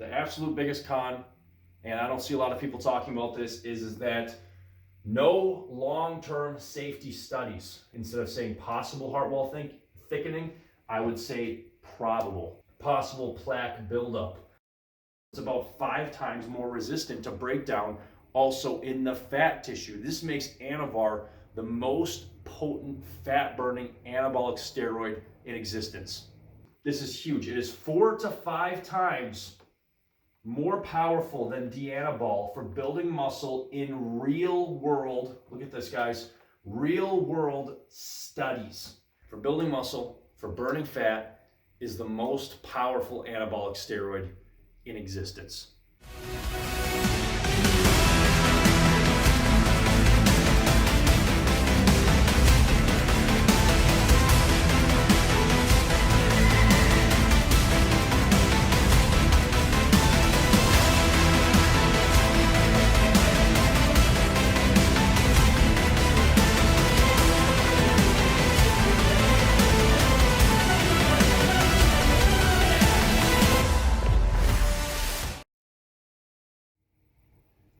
the absolute biggest con, and I don't see a lot of people talking about this, is that no long-term safety studies. Instead of saying possible heart wall thickening, I would say probable. Possible plaque buildup. It's about 5 times more resistant to breakdown also in the fat tissue. This makes Anavar the most potent fat-burning anabolic steroid in existence. This is huge. It is 4 to 5 times more powerful than Dianabol for building muscle in real world, look at this guys, real world studies. For building muscle, for burning fat, is the most powerful anabolic steroid in existence.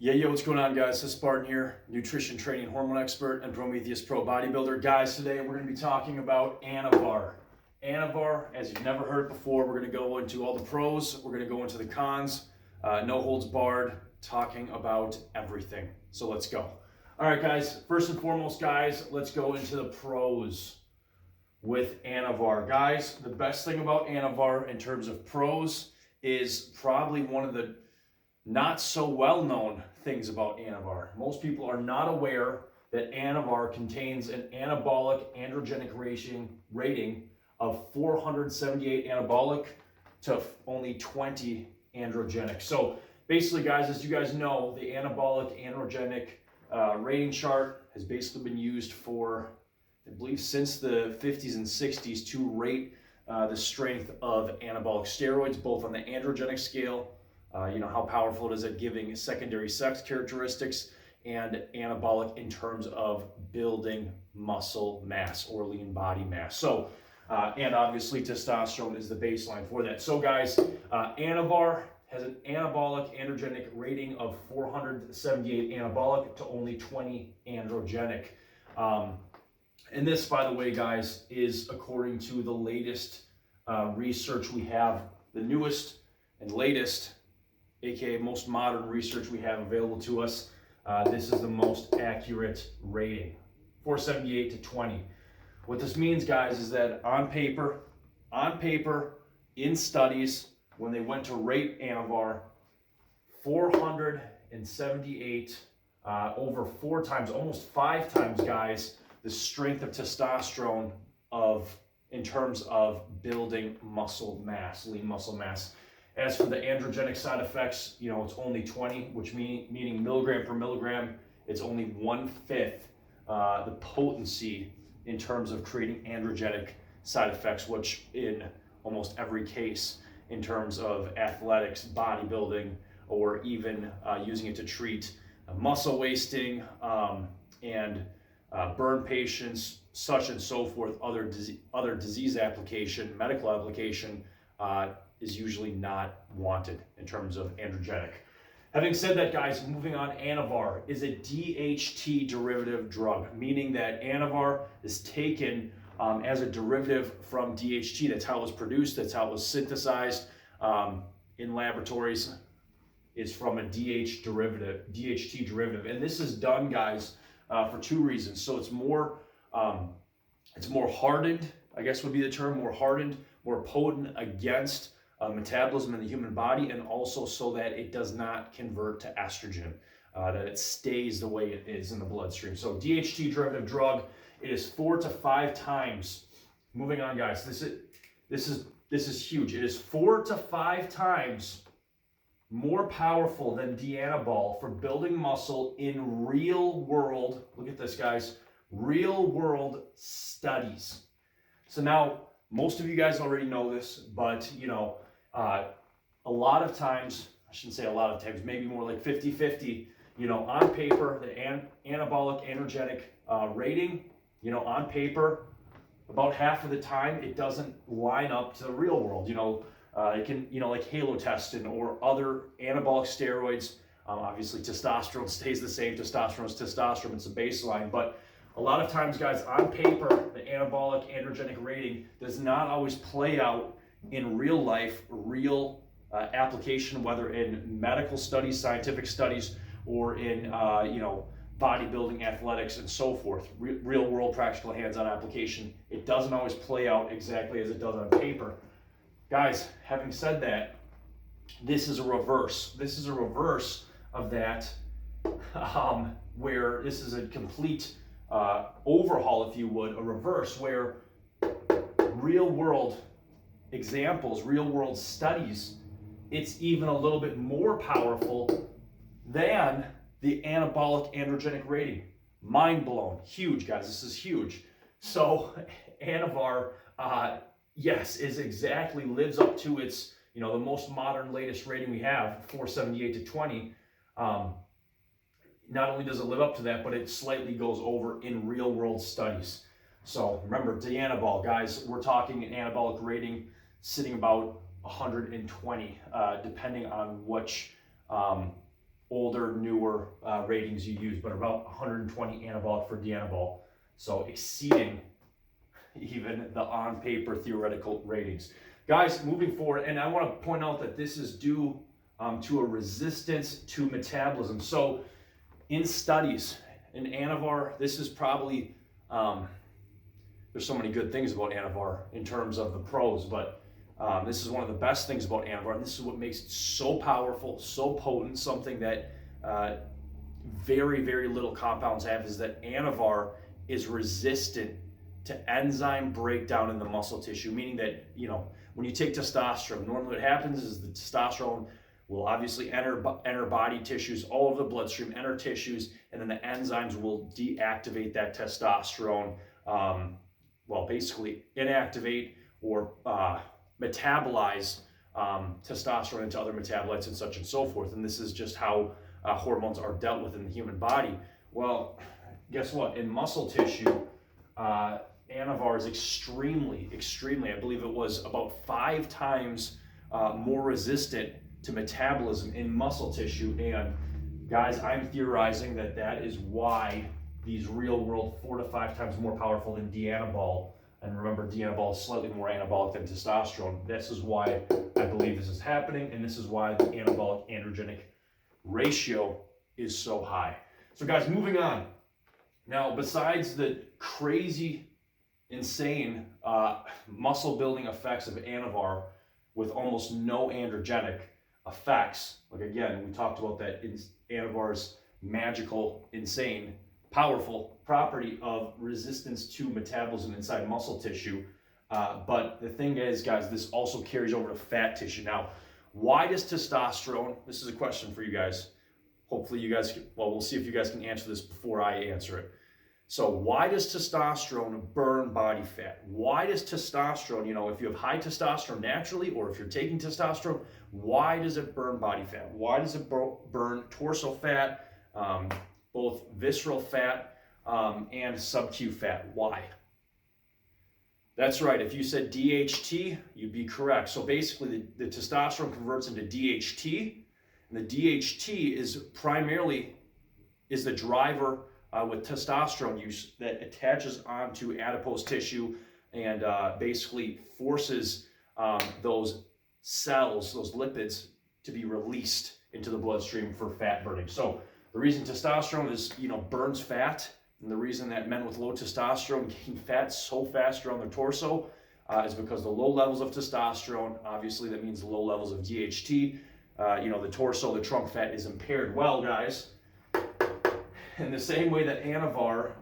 Yo, what's going on, guys? This is Spartan here, nutrition training hormone expert and Prometheus Pro bodybuilder. Guys, today we're going to be talking about Anavar. Anavar, as you've never heard before, we're going to go into all the pros, we're going to go into the cons, no holds barred, talking about everything. So let's go. All right, guys, first and foremost, guys, let's go into the pros with Anavar. Guys, the best thing about Anavar in terms of pros is probably one of the not so well-known things about Anavar. Most people are not aware that Anavar contains an anabolic androgenic rating of 478 anabolic to only 20 androgenic. So basically, guys, as you guys know, the anabolic androgenic rating chart has basically been used for, I believe, since the 50s and 60s to rate the strength of anabolic steroids, both on the androgenic scale, how powerful it is at giving secondary sex characteristics, and anabolic in terms of building muscle mass or lean body mass. So, and obviously testosterone is the baseline for that. So guys, Anavar has an anabolic androgenic rating of 478 anabolic to only 20 androgenic. And this, by the way, guys, is according to the latest research we have, the newest and latest, aka most modern research we have available to us. This is the most accurate rating, 478 to 20. What this means, guys, is that on paper, in studies, when they went to rate Anavar, 478 over 4 times, almost 5 times, guys, the strength of testosterone in terms of building muscle mass, lean muscle mass. As for the androgenic side effects, it's only 20, which meaning milligram per milligram, it's only 1/5 the potency in terms of creating androgenic side effects, which in almost every case, in terms of athletics, bodybuilding, or even using it to treat muscle wasting and burn patients, such and so forth, other disease application, medical application, is usually not wanted in terms of androgenic. Having said that, guys, moving on, Anavar is a DHT derivative drug, meaning that Anavar is taken as a derivative from DHT. That's how it was produced, that's how it was synthesized in laboratories, is from a DHT derivative. And this is done, guys, for 2 reasons. So it's more hardened, I guess would be the term, more hardened, more potent against metabolism in the human body, and also so that it does not convert to estrogen, that it stays the way it is in the bloodstream. So DHT derivative drug, it is 4 to 5 times. Moving on, guys, this is huge. It is 4 to 5 times more powerful than Dianabol for building muscle in real world, look at this, guys, real world studies. So now, most of you guys already know this, but a lot of times, I shouldn't say a lot of times, maybe more like 50-50, on paper, the anabolic androgenic rating, on paper, about half of the time, it doesn't line up to the real world. It can, like halotestin or other anabolic steroids. Obviously, testosterone stays the same. Testosterone is testosterone. It's a baseline. But a lot of times, guys, on paper, the anabolic androgenic rating does not always play out in real life, real application, whether in medical studies, scientific studies, or in, bodybuilding, athletics, and so forth. Real world, practical, hands-on application. It doesn't always play out exactly as it does on paper. Guys, having said that, this is a reverse. This is a reverse of that, where this is a complete overhaul, if you would, a reverse where real world examples, real world studies, it's even a little bit more powerful than the anabolic androgenic rating. Mind blown. Huge, guys. This is huge. So Anavar, yes, lives up to its, the most modern, latest rating we have, 478/20. Not only does it live up to that, but it slightly goes over in real world studies. So remember, Dianabol, guys, we're talking an anabolic rating sitting about 120, depending on which older, newer ratings you use, but about 120 anabolic for Dianabol. So exceeding even the on-paper theoretical ratings. Guys, moving forward, and I want to point out that this is due to a resistance to metabolism. So in studies, in Anavar, this is probably, there's so many good things about Anavar in terms of the pros, but this is one of the best things about Anavar, and this is what makes it so powerful, so potent, something that very, very little compounds have, is that Anavar is resistant to enzyme breakdown in the muscle tissue, meaning that, when you take testosterone, normally what happens is the testosterone will obviously enter body tissues, all over the bloodstream, enter tissues, and then the enzymes will deactivate that testosterone, basically inactivate or metabolize testosterone into other metabolites and such and so forth. And this is just how hormones are dealt with in the human body. Well, guess what? In muscle tissue, Anavar is extremely, I believe it was about 5 times more resistant to metabolism in muscle tissue. And guys, I'm theorizing that that is why these real world 4 to 5 times more powerful than Dianabol. And remember, Dianabol is slightly more anabolic than testosterone. This is why I believe this is happening, and this is why the anabolic androgenic ratio is so high. So guys, moving on. Now, besides the crazy, insane muscle building effects of Anavar with almost no androgenic effects, like again, we talked about that in Anavar's magical, insane, powerful property of resistance to metabolism inside muscle tissue. But the thing is, guys, this also carries over to fat tissue. Now, why does testosterone, this is a question for you guys. Hopefully you guys, we'll see if you guys can answer this before I answer it. So why does testosterone burn body fat? Why does testosterone, if you have high testosterone naturally, or if you're taking testosterone, why does it burn body fat? Why does it burn torso fat, both visceral fat and sub-Q fat? Why? That's right. If you said DHT, you'd be correct. So basically the testosterone converts into DHT, and the DHT is primarily the driver with testosterone use that attaches onto adipose tissue and basically forces those cells, those lipids, to be released into the bloodstream for fat burning. So the reason testosterone is, burns fat, and the reason that men with low testosterone gain fat so fast around their torso is because the low levels of testosterone, obviously that means low levels of DHT, the torso, the trunk fat is impaired. Well, guys, in the same way that Anavar,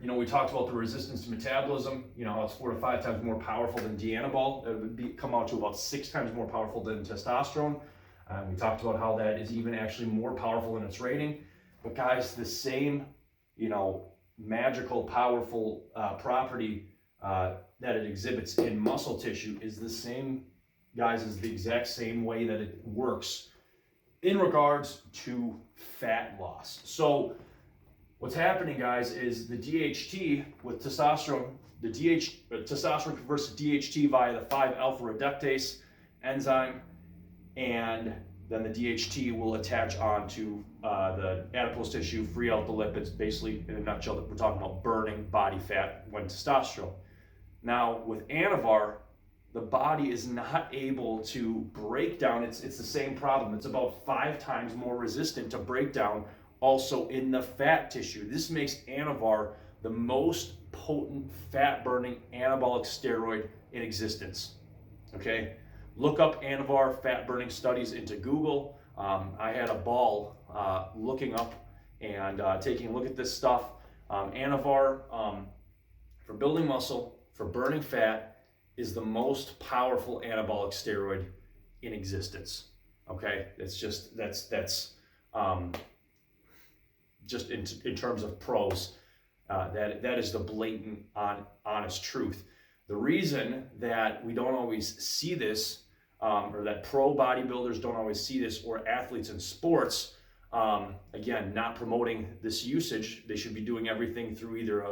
we talked about the resistance to metabolism, it's 4 to 5 times more powerful than Dianabol. It would come out to about 6 times more powerful than testosterone. We talked about how that is even actually more powerful in its rating. But guys, the same, magical, powerful property that it exhibits in muscle tissue is the same, guys, is the exact same way that it works in regards to fat loss. So What's happening, guys, is the DHT with testosterone, testosterone converts to DHT via the 5-alpha reductase enzyme, and then the DHT will attach onto the adipose tissue, free out the lipids. Basically, in a nutshell, we're talking about burning body fat when testosterone. Now, with Anavar, the body is not able to break down. It's the same problem. It's about 5 times more resistant to breakdown also in the fat tissue. This makes Anavar the most potent fat-burning anabolic steroid in existence. Okay? Look up Anavar fat-burning studies into Google. I had a ball looking up and taking a look at this stuff. Anavar, for building muscle, for burning fat, is the most powerful anabolic steroid in existence. Okay, that's just in terms of pros. That is the blatant, honest truth. The reason that we don't always see this, or that pro bodybuilders don't always see this, or athletes in sports, again, not promoting this usage. They should be doing everything through either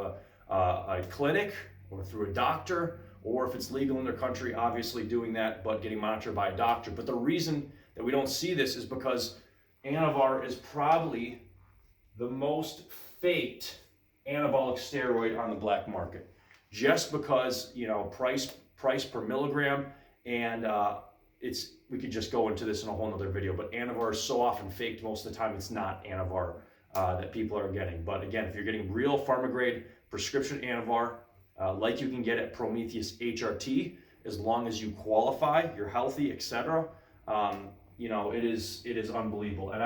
a clinic or through a doctor, or if it's legal in their country, obviously doing that, but getting monitored by a doctor. But the reason that we don't see this is because Anavar is probably the most faked anabolic steroid on the black market. Just because, price per milligram, and we could just go into this in a whole nother video, but Anavar is so often faked, most of the time it's not Anavar that people are getting. But again, if you're getting real pharma-grade prescription Anavar, like you can get at Prometheus HRT, as long as you qualify, you're healthy, etc. It is unbelievable. And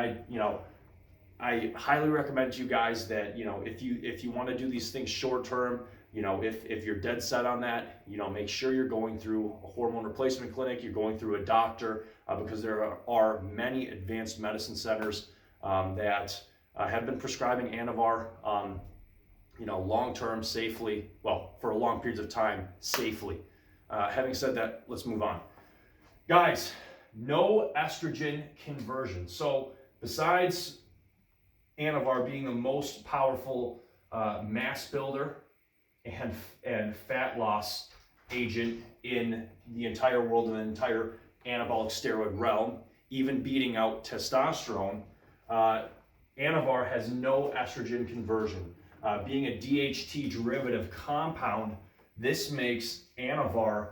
I highly recommend to you guys that, if you want to do these things short term, if you're dead set on that, make sure you're going through a hormone replacement clinic, you're going through a doctor, because there are many advanced medicine centers that have been prescribing Anavar, long-term safely, for long periods of time safely. Having said that, let's move on. Guys, no estrogen conversion. So besides Anavar being the most powerful mass builder and fat loss agent in the entire world and the entire anabolic steroid realm, even beating out testosterone, Anavar has no estrogen conversion. Being a DHT derivative compound, this makes Anavar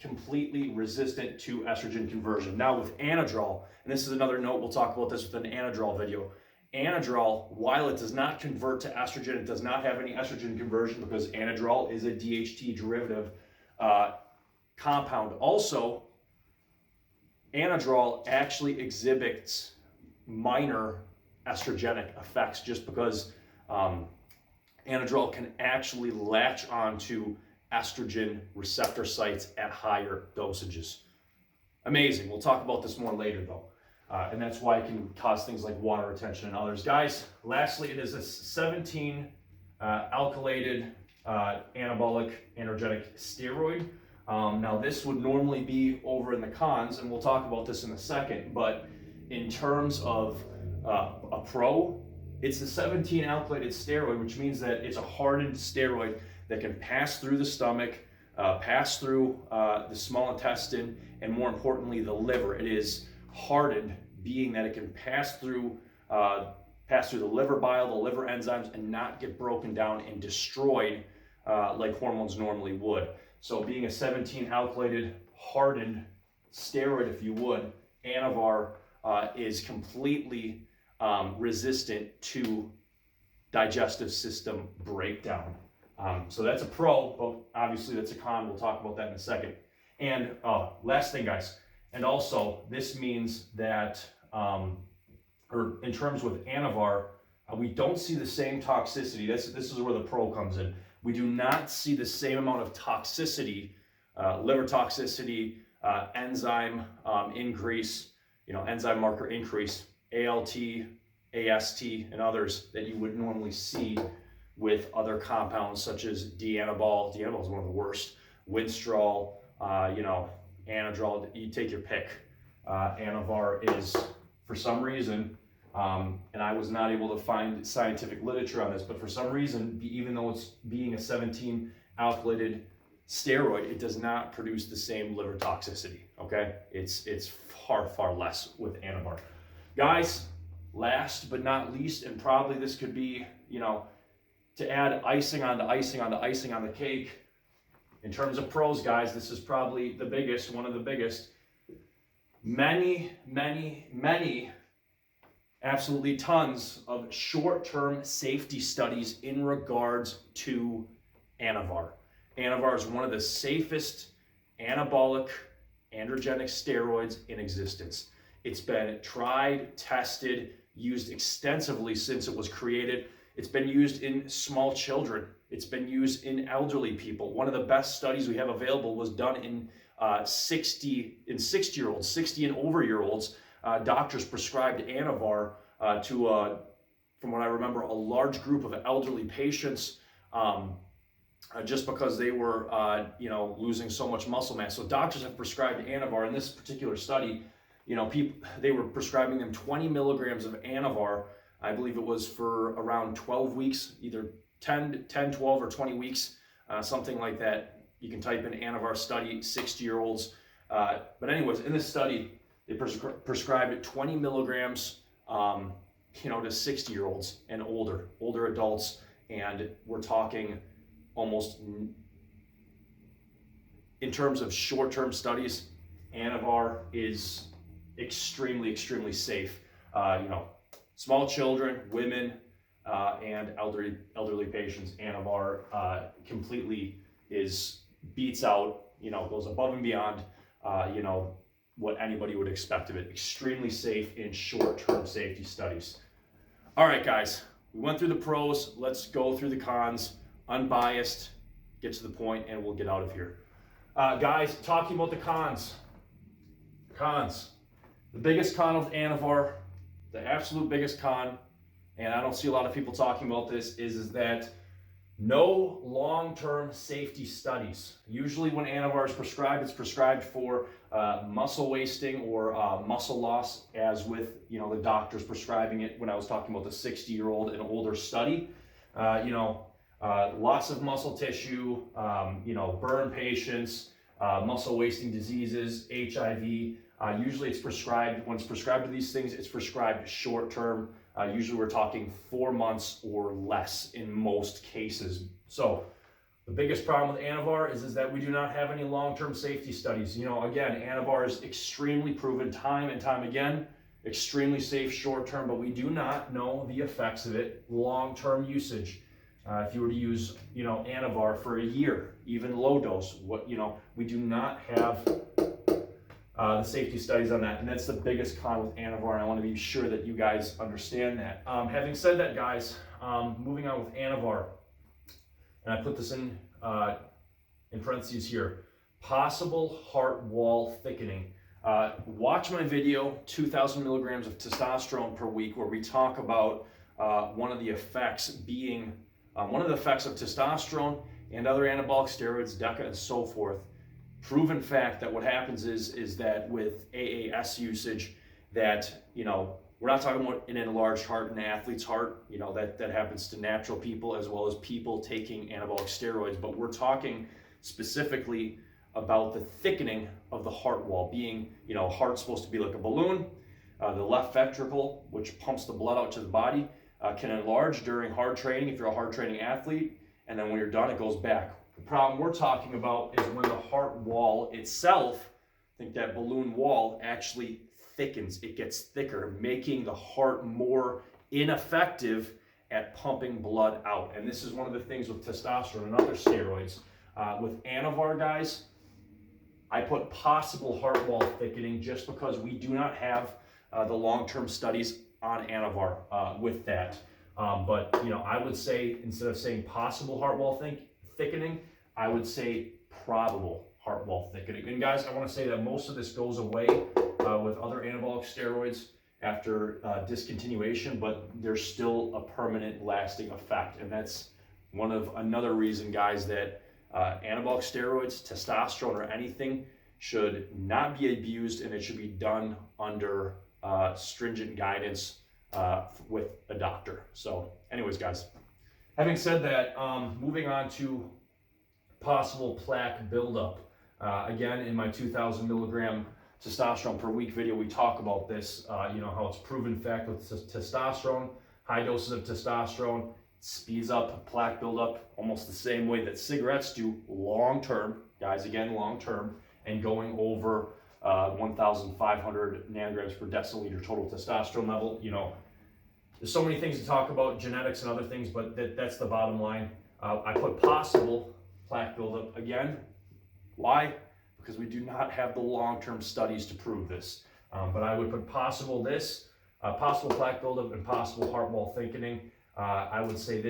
completely resistant to estrogen conversion. Now with Anadrol, and this is another note, we'll talk about this with an Anadrol video. Anadrol, while it does not convert to estrogen, it does not have any estrogen conversion because Anadrol is a DHT derivative compound. Also, Anadrol actually exhibits minor estrogenic effects just because Anadrol can actually latch onto estrogen receptor sites at higher dosages. Amazing. We'll talk about this more later though. And that's why it can cause things like water retention and others. Guys, lastly, it is a 17 alkylated anabolic androgenic steroid. Now this would normally be over in the cons, and we'll talk about this in a second, but in terms of a pro, it's a 17 alkylated steroid, which means that it's a hardened steroid that can pass through the stomach, pass through the small intestine, and more importantly, the liver. It is hardened, being that it can pass through the liver bile, the liver enzymes, and not get broken down and destroyed like hormones normally would. So being a 17 alkylated hardened steroid, if you would, Anavar is completely resistant to digestive system breakdown. So that's a pro, but obviously that's a con. We'll talk about that in a second. And last thing, guys, and also this means that, or in terms with Anavar, we don't see the same toxicity. This is where the pro comes in. We do not see the same amount of toxicity, liver toxicity, enzyme increase, enzyme marker increase, ALT, AST, and others that you would normally see with other compounds such as D-anabol. D-anabol is one of the worst. Winstrol, Anadrol, you take your pick. Anavar is, for some reason, And I was not able to find scientific literature on this, but for some reason, even though it's being a 17 alkylated steroid, it does not produce the same liver toxicity, okay? It's far less with Anavar. Guys, last but not least, and probably this could be, to add icing on the cake, in terms of pros, guys, this is probably the biggest, one of the biggest. Many, absolutely tons of short-term safety studies in regards to Anavar. Anavar is one of the safest anabolic androgenic steroids in existence. It's been tried, tested, used extensively since it was created. It's been used in small children. It's been used in elderly people. One of the best studies we have available was done in 60-year-olds, 60 and over year olds. Doctors prescribed Anavar to, from what I remember, a large group of elderly patients, just because they were, losing so much muscle mass. So doctors have prescribed Anavar. In this particular study, they were prescribing them 20 milligrams of Anavar. I believe it was for around 12 weeks, either 10, 12, or 20 weeks, something like that. You can type in Anavar study, 60-year-olds. But anyways, in this study, they prescribed 20 milligrams, to 60-year-olds and older adults. And we're talking almost, in terms of short-term studies, Anavar is extremely safe. Small children, women, and elderly patients, Anavar completely beats out, goes above and beyond, what anybody would expect of it. Extremely safe in short-term safety studies. All right, guys, we went through the pros. Let's go through the cons, unbiased, get to the point, and we'll get out of here. Guys, talking about the cons. The biggest con of Anavar, the absolute biggest con, and I don't see a lot of people talking about this, is that no long-term safety studies. Usually when Anavar is prescribed, it's prescribed for muscle wasting or muscle loss, as with, the doctors prescribing it when I was talking about the 60-year-old and older study. Loss of muscle tissue, burn patients, muscle wasting diseases, HIV. Usually it's prescribed, when it's prescribed to these things, it's prescribed short-term. Usually we're talking 4 months or less in most cases. So the biggest problem with Anavar is that we do not have any long-term safety studies. Again, Anavar is extremely proven time and time again, extremely safe short-term, but we do not know the effects of it long-term usage. If you were to use, Anavar for a year, even low dose, we do not have the safety studies on that, and that's the biggest con with Anavar, and I want to be sure that you guys understand that. Having said that, guys, moving on with Anavar, and I put this in parentheses here, possible heart wall thickening. Watch my video, 2,000 milligrams of testosterone per week, where we talk about one of the effects of testosterone and other anabolic steroids, DECA, and so forth. Proven fact that what happens is that with AAS usage, that we're not talking about an enlarged heart, an athlete's heart, that happens to natural people as well as people taking anabolic steroids, but we're talking specifically about the thickening of the heart wall. Being, heart's supposed to be like a balloon. The left ventricle, which pumps the blood out to the body, can enlarge during hard training if you're a hard training athlete, and then when you're done, it goes back. The problem we're talking about is when the heart wall itself, think that balloon wall, actually thickens. It gets thicker, making the heart more ineffective at pumping blood out. And this is one of the things with testosterone and other steroids. With Anavar, guys, I put possible heart wall thickening just because we do not have the long-term studies on Anavar with that. But I would say, instead of saying possible heart wall thickening, I would say probable heart wall thickening. And guys, I want to say that most of this goes away with other anabolic steroids after discontinuation, but there's still a permanent lasting effect. And that's another reason, guys, that anabolic steroids, testosterone, or anything should not be abused, and it should be done under stringent guidance with a doctor. So anyways, guys, having said that, moving on to possible plaque buildup. Again, in my 2,000 milligram testosterone per week video, we talk about this, how it's proven fact with testosterone, high doses of testosterone speeds up plaque buildup almost the same way that cigarettes do long term, guys, again, long term, and going over 1,500 nanograms per deciliter total testosterone level. There's so many things to talk about, genetics and other things, but that's the bottom line. I put possible plaque buildup again. Why? Because we do not have the long-term studies to prove this. But I would put possible plaque buildup and possible heart wall thickening. I would say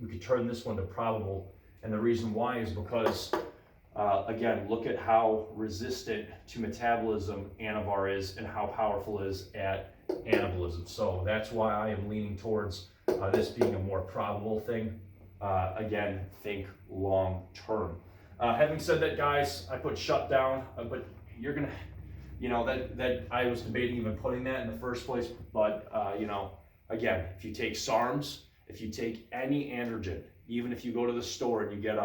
we could turn this one to probable. And the reason why is because, again, look at how resistant to metabolism Anavar is and how powerful it is at anabolism. So that's why I am leaning towards this being a more probable thing. Again, think long term. Having said that, guys, I put shutdown, but you're gonna, that I was debating even putting that in the first place. But again, if you take SARMs, if you take any androgen, even if you go to the store and you get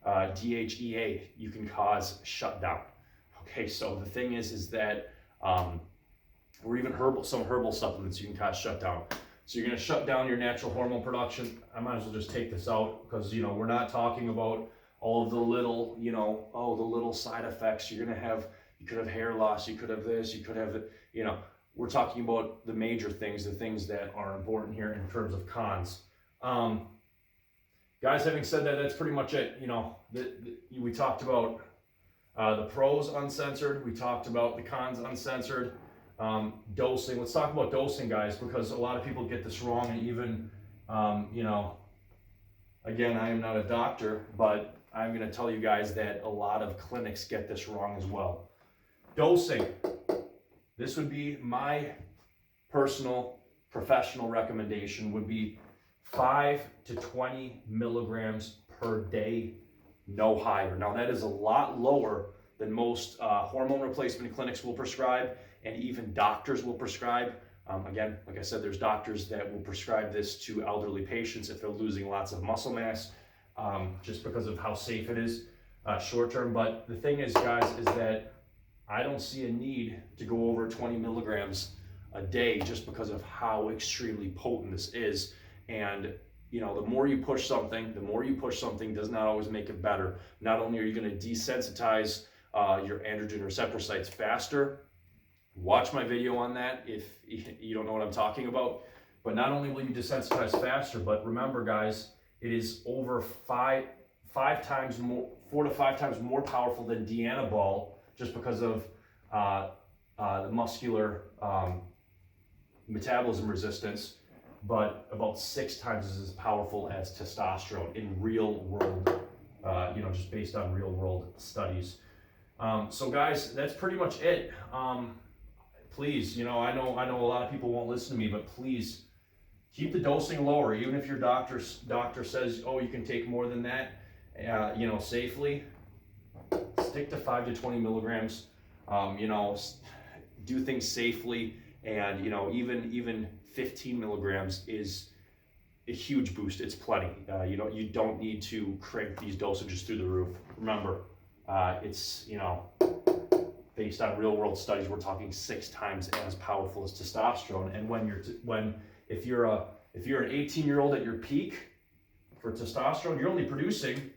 DHEA, you can cause shutdown. Okay, so the thing is that or even some herbal supplements you can cause shutdown. So you're going to shut down your natural hormone production. I might as well just take this out because we're not talking about all of the little the little side effects you're going to have. You could have hair loss, you could have this, you could have we're talking about the major things, the things that are important here in terms of cons. Guys, having said that, that's pretty much it. We talked about the pros uncensored, we talked about the cons uncensored. Dosing. Let's talk about dosing, guys, because a lot of people get this wrong, and even, again, I am not a doctor, but I'm going to tell you guys that a lot of clinics get this wrong as well. Dosing. This would be my personal professional recommendation would be 5 to 20 milligrams per day, no higher. Now that is a lot lower than most hormone replacement clinics will prescribe, and even doctors will prescribe. Again, like I said, there's doctors that will prescribe this to elderly patients if they're losing lots of muscle mass, just because of how safe it is short term. But the thing is, guys, is that I don't see a need to go over 20 milligrams a day just because of how extremely potent this is. And the more you push something does not always make it better. Not only are you going to desensitize your androgen receptor sites faster, watch my video on that if you don't know what I'm talking about, but not only will you desensitize faster, but remember, guys, it is over 4 to 5 times more powerful than Dianabol, just because of the muscular metabolism resistance, but about 6 times as powerful as testosterone in real world, just based on real world studies. So guys, that's pretty much it. Please, I know a lot of people won't listen to me, but please keep the dosing lower. Even if your doctor says, oh, you can take more than that, safely, stick to 5 to 20 milligrams. Do things safely, and even 15 milligrams is a huge boost. It's plenty. You don't need to crank these dosages through the roof. Remember, it's based on real world studies, we're talking 6 times as powerful as testosterone. And if you're an 18-year-old at your peak for testosterone, you're only producing,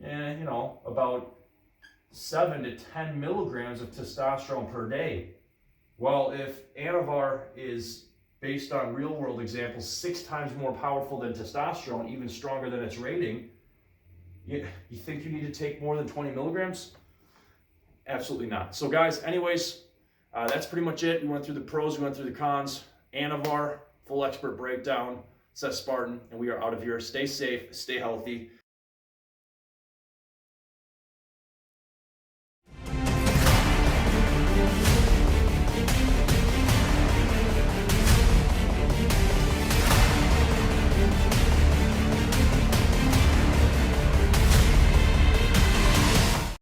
about 7 to 10 milligrams of testosterone per day. Well, if Anavar is based on real world examples 6 times more powerful than testosterone, even stronger than its rating, you think you need to take more than 20 milligrams? Absolutely not. So guys, anyways, that's pretty much it. We went through the pros, we went through the cons. Anavar, full expert breakdown, says Spartan, and we are out of here. Stay safe, stay healthy.